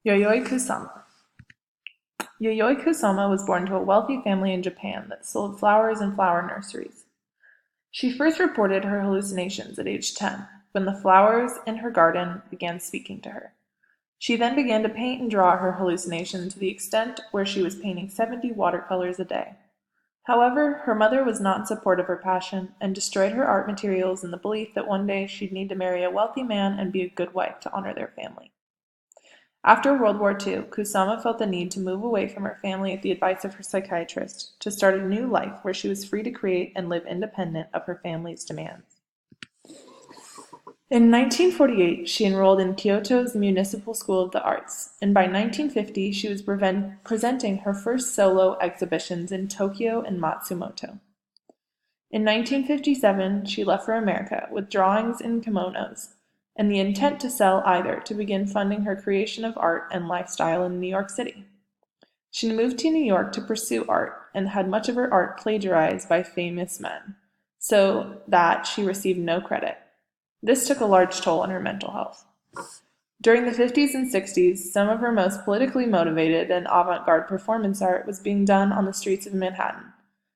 Yayoi Kusama. Yayoi Kusama was born to a wealthy family in Japan that sold flowers and flower nurseries. She first reported her hallucinations at age 10, when the flowers in her garden began speaking to her. She then began to paint and draw her hallucination to the extent where she was painting 70 watercolors a day. However, her mother was not in support of her passion and destroyed her art materials in the belief that one day she'd need to marry a wealthy man and be a good wife to honor their family. After World War II, Kusama felt the need to move away from her family at the advice of her psychiatrist to start a new life where she was free to create and live independent of her family's demands. In 1948, she enrolled in Kyoto's Municipal School of the Arts, and by 1950 she was presenting her first solo exhibitions in Tokyo and Matsumoto. In 1957, she left for America with drawings in kimonos and the intent to sell either to begin funding her creation of art and lifestyle in New York City. She moved to New York to pursue art and had much of her art plagiarized by famous men, so that she received no credit. This took a large toll on her mental health. During the 50s and 60s, some of her most politically motivated and avant-garde performance art was being done on the streets of Manhattan.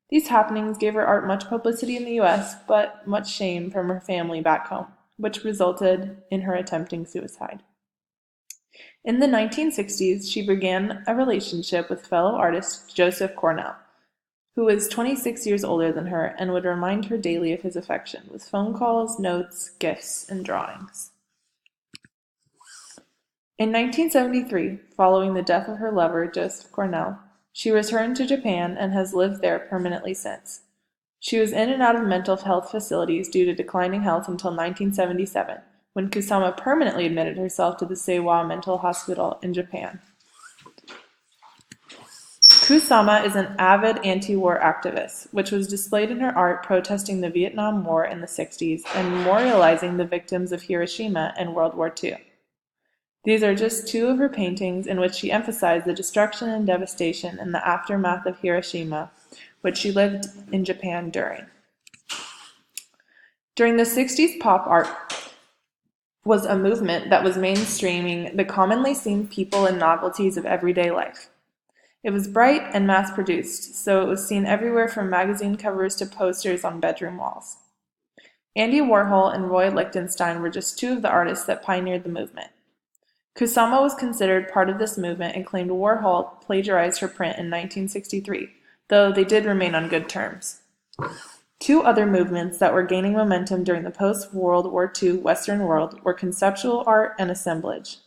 These happenings gave her art much publicity in the US, but much shame from her family back home, which resulted in her attempting suicide. In the 1960s, she began a relationship with fellow artist Joseph Cornell, who was 26 years older than her and would remind her daily of his affection with phone calls, notes, gifts, and drawings. In 1973, following the death of her lover, Joseph Cornell, she returned to Japan and has lived there permanently since. She was in and out of mental health facilities due to declining health until 1977, when Kusama permanently admitted herself to the Seiwa Mental Hospital in Japan. Kusama is an avid anti-war activist, which was displayed in her art protesting the Vietnam War in the 60s and memorializing the victims of Hiroshima and World War II. These are just two of her paintings in which she emphasized the destruction and devastation in the aftermath of Hiroshima, which she lived in Japan during. During the 60s, pop art was a movement that was mainstreaming the commonly seen people and novelties of everyday life. It was bright and mass-produced, so it was seen everywhere from magazine covers to posters on bedroom walls. Andy Warhol and Roy Lichtenstein were just two of the artists that pioneered the movement. Kusama was considered part of this movement and claimed Warhol plagiarized her print in 1963, though they did remain on good terms. Two other movements that were gaining momentum during the post-World War II Western world were conceptual art and assemblage.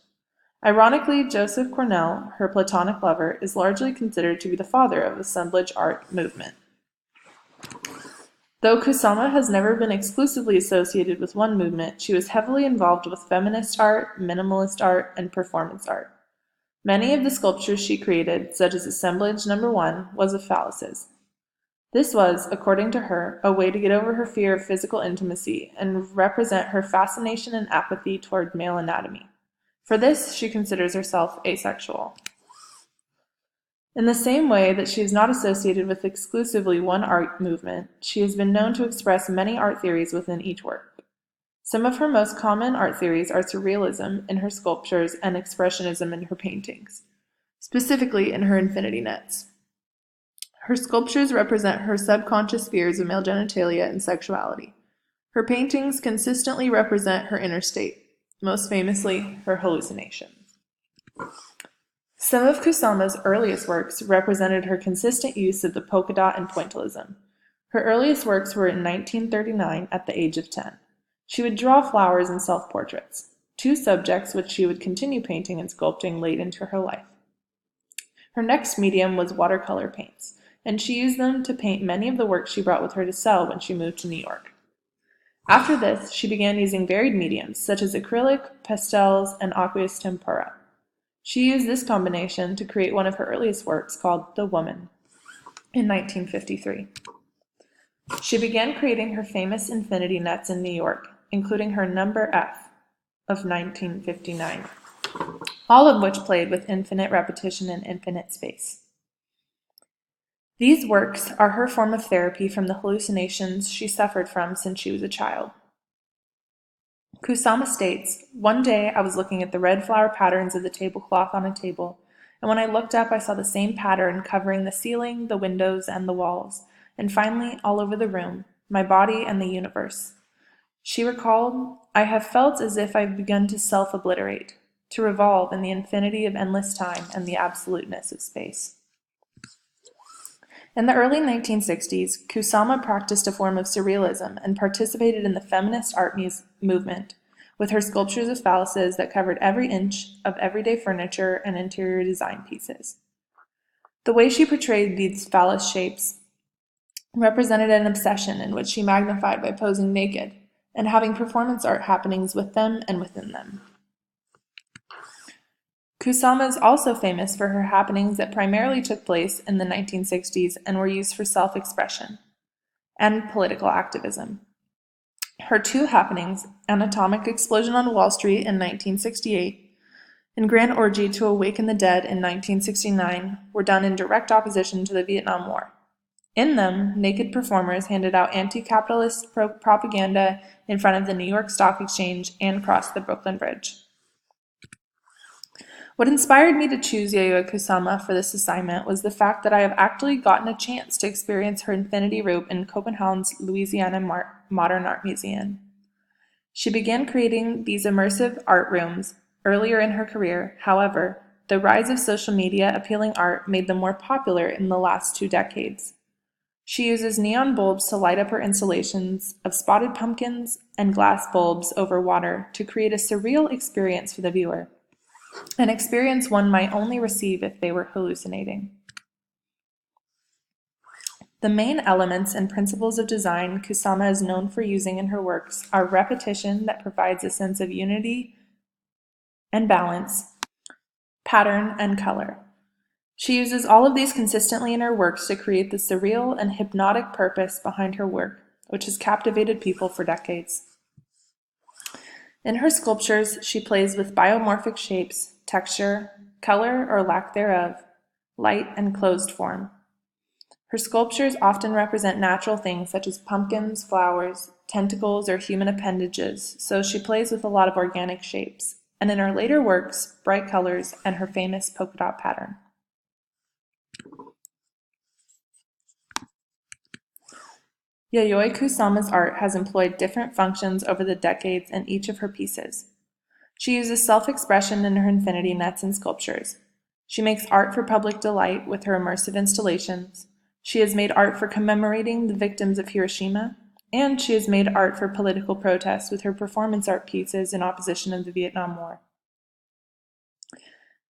Ironically, Joseph Cornell, her platonic lover, is largely considered to be the father of the assemblage art movement. Though Kusama has never been exclusively associated with one movement, she was heavily involved with feminist art, minimalist art, and performance art. Many of the sculptures she created, such as Assemblage No. 1, was of phalluses. This was, according to her, a way to get over her fear of physical intimacy and represent her fascination and apathy toward male anatomy. For this, she considers herself asexual. In the same way that she is not associated with exclusively one art movement, she has been known to express many art theories within each work. Some of her most common art theories are surrealism in her sculptures and expressionism in her paintings, specifically in her infinity nets. Her sculptures represent her subconscious fears of male genitalia and sexuality. Her paintings consistently represent her inner state, most famously her hallucinations. Some of Kusama's earliest works represented her consistent use of the polka dot and pointillism. Her earliest works were in 1939 at the age of 10. She would draw flowers and self-portraits, two subjects which she would continue painting and sculpting late into her life. Her next medium was watercolor paints, and she used them to paint many of the works she brought with her to sell when she moved to New York. After this, she began using varied mediums, such as acrylic, pastels, and aqueous tempera. She used this combination to create one of her earliest works called The Woman in 1953. She began creating her famous infinity nets in New York, including her number F of 1959, all of which played with infinite repetition and infinite space. These works are her form of therapy from the hallucinations she suffered from since she was a child. Kusama states, "One day I was looking at the red flower patterns of the tablecloth on a table, and when I looked up I saw the same pattern covering the ceiling, the windows, and the walls, and finally all over the room, my body and the universe." She recalled, "I have felt as if I've begun to self-obliterate, to revolve in the infinity of endless time and the absoluteness of space." In the early 1960s, Kusama practiced a form of surrealism and participated in the feminist art movement, with her sculptures of phalluses that covered every inch of everyday furniture and interior design pieces. The way she portrayed these phallus shapes represented an obsession in which she magnified by posing naked and having performance art happenings with them and within them. Kusama is also famous for her happenings that primarily took place in the 1960s and were used for self-expression and political activism. Her two happenings, An Atomic Explosion on Wall Street in 1968 and Grand Orgy to Awaken the Dead in 1969, were done in direct opposition to the Vietnam War. In them, naked performers handed out anti-capitalist propaganda in front of the New York Stock Exchange and crossed the Brooklyn Bridge. What inspired me to choose Yayoi Kusama for this assignment was the fact that I have actually gotten a chance to experience her infinity room in Copenhagen's Louisiana Modern Art Museum. She began creating these immersive art rooms earlier in her career. However, the rise of social media appealing art made them more popular in the last 2 decades. She uses neon bulbs to light up her installations of spotted pumpkins and glass bulbs over water to create a surreal experience for the viewer, an experience one might only receive if they were hallucinating. The main elements and principles of design Kusama is known for using in her works are repetition that provides a sense of unity and balance, pattern, and color. She uses all of these consistently in her works to create the surreal and hypnotic purpose behind her work, which has captivated people for decades. In her sculptures, she plays with biomorphic shapes, texture, color or lack thereof, light and closed form. Her sculptures often represent natural things such as pumpkins, flowers, tentacles, or human appendages, so she plays with a lot of organic shapes, and in her later works, bright colors and her famous polka dot pattern. Yayoi Kusama's art has employed different functions over the decades in each of her pieces. She uses self-expression in her infinity nets and sculptures. She makes art for public delight with her immersive installations. She has made art for commemorating the victims of Hiroshima, and she has made art for political protest with her performance art pieces in opposition of the Vietnam War.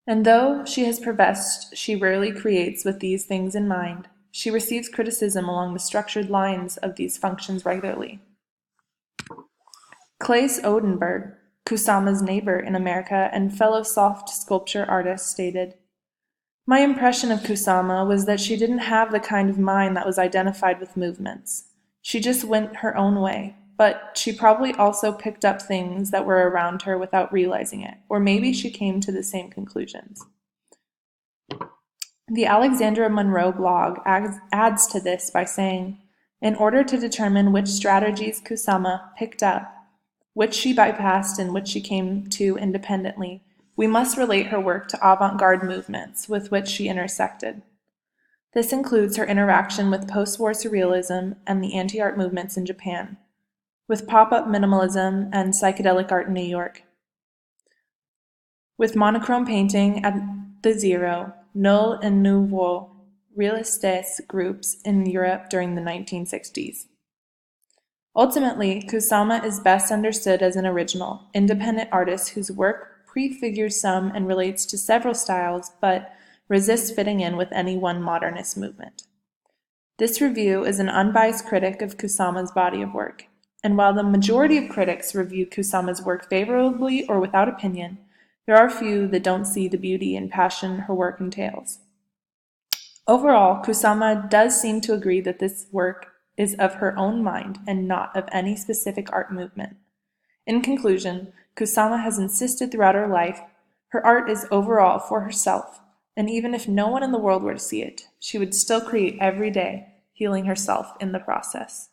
And though she has professed she rarely creates with these things in mind, she receives criticism along the structured lines of these functions regularly. Claes Odenberg, Kusama's neighbor in America and fellow soft sculpture artist, stated, "My impression of Kusama was that she didn't have the kind of mind that was identified with movements. She just went her own way, but she probably also picked up things that were around her without realizing it, or maybe she came to the same conclusions." The Alexandra Monroe blog adds to this by saying, "In order to determine which strategies Kusama picked up, which she bypassed and which she came to independently, we must relate her work to avant-garde movements with which she intersected. This includes her interaction with post-war surrealism and the anti-art movements in Japan, with pop-up minimalism and psychedelic art in New York, with monochrome painting at the Zero, Null and Nouveau Realistes groups in Europe during the 1960s. Ultimately, Kusama is best understood as an original, independent artist whose work prefigures some and relates to several styles, but resists fitting in with any one modernist movement." This review is an unbiased critic of Kusama's body of work, and while the majority of critics review Kusama's work favorably or without opinion, there are few that don't see the beauty and passion her work entails. Overall, Kusama does seem to agree that this work is of her own mind and not of any specific art movement. In conclusion, Kusama has insisted throughout her life her art is overall for herself, and even if no one in the world were to see it, she would still create every day, healing herself in the process.